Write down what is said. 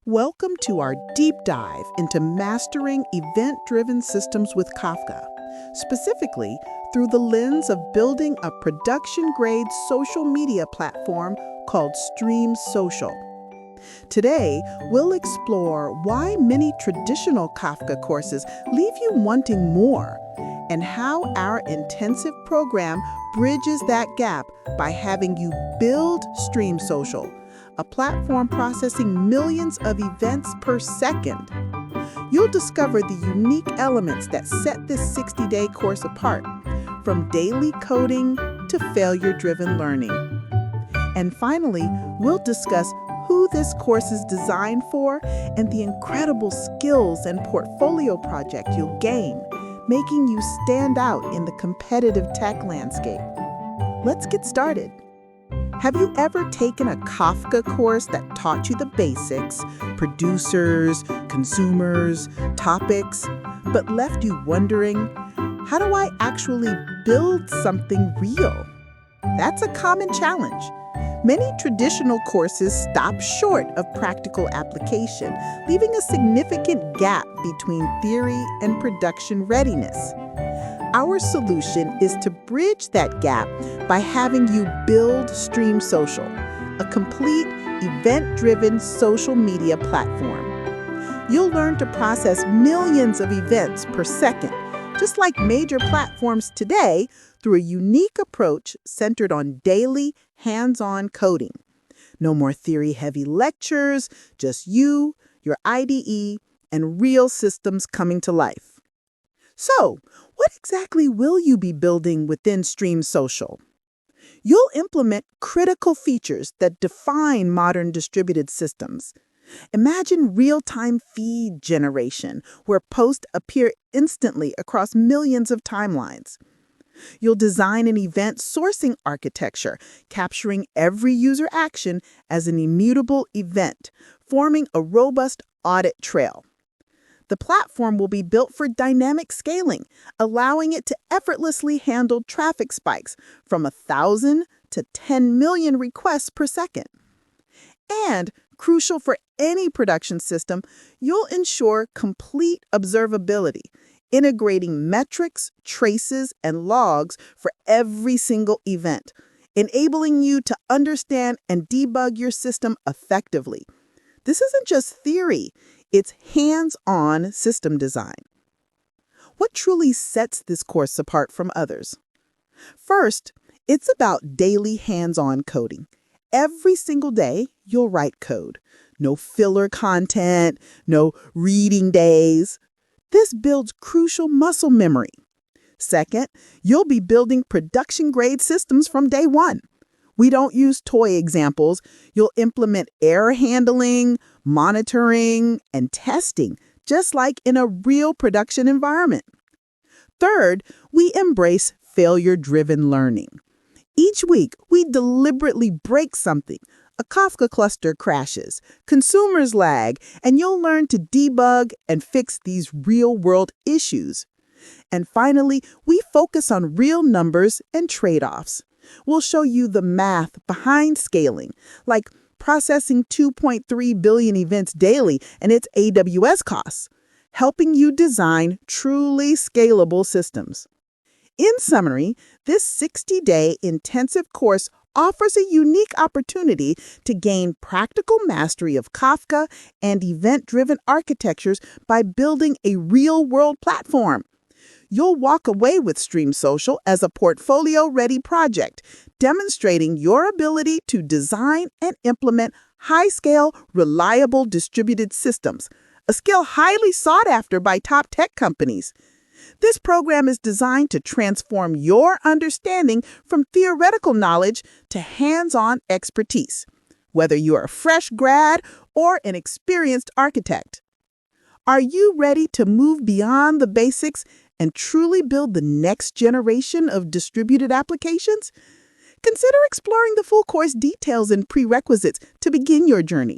Welcome to our deep dive into mastering event-driven systems with Kafka, specifically through the lens of building a production-grade social media platform called StreamSocial. Today, we'll explore why many traditional Kafka courses leave you wanting more, and how our intensive program bridges that gap by having you build StreamSocial, a platform processing millions of events per second. You'll discover the unique elements that set this 60-day course apart, from daily coding to failure-driven learning. And finally, we'll discuss who this course is designed for and the incredible skills and portfolio project you'll gain, making you stand out in the competitive tech landscape. Let's get started. Have you ever taken a Kafka course that taught you the basics, producers, consumers, topics, but left you wondering, how do I actually build something real? That's a common challenge. Many traditional courses stop short of practical application, leaving a significant gap between theory and production readiness. Our solution is to bridge that gap by having you build StreamSocial, a complete event-driven social media platform. You'll learn to process millions of events per second, just like major platforms today, through a unique approach centered on daily, hands-on coding. No more theory-heavy lectures, just you, your IDE, and real systems coming to life. So, what exactly will you be building within StreamSocial? You'll implement critical features that define modern distributed systems. Imagine real-time feed generation, where posts appear instantly across millions of timelines. You'll design an event sourcing architecture, capturing every user action as an immutable event, forming a robust audit trail. The platform will be built for dynamic scaling, allowing it to effortlessly handle traffic spikes from 1,000 to 10 million requests per second. And, crucial for any production system, you'll ensure complete observability, integrating metrics, traces, and logs for every single event, enabling you to understand and debug your system effectively. This isn't just theory. It's hands-on system design. What truly sets this course apart from others? First, it's about daily hands-on coding. Every single day, you'll write code. No filler content, no reading days. This builds crucial muscle memory. Second, you'll be building production-grade systems from day one. We don't use toy examples. You'll implement error handling, monitoring, and testing, just like in a real production environment. Third, we embrace failure-driven learning. Each week, we deliberately break something. A Kafka cluster crashes, consumers lag, and you'll learn to debug and fix these real-world issues. And finally, we focus on real numbers and trade-offs. We'll show you the math behind scaling, like processing 2.3 billion events daily and its AWS costs, helping you design truly scalable systems. In summary, this 60-day intensive course offers a unique opportunity to gain practical mastery of Kafka and event-driven architectures by building a real-world platform. You'll walk away with StreamSocial as a portfolio-ready project, demonstrating your ability to design and implement high-scale, reliable distributed systems, a skill highly sought after by top tech companies. This program is designed to transform your understanding from theoretical knowledge to hands-on expertise, whether you're a fresh grad or an experienced architect. Are you ready to move beyond the basics and truly build the next generation of distributed applications? Consider exploring the full course details and prerequisites to begin your journey.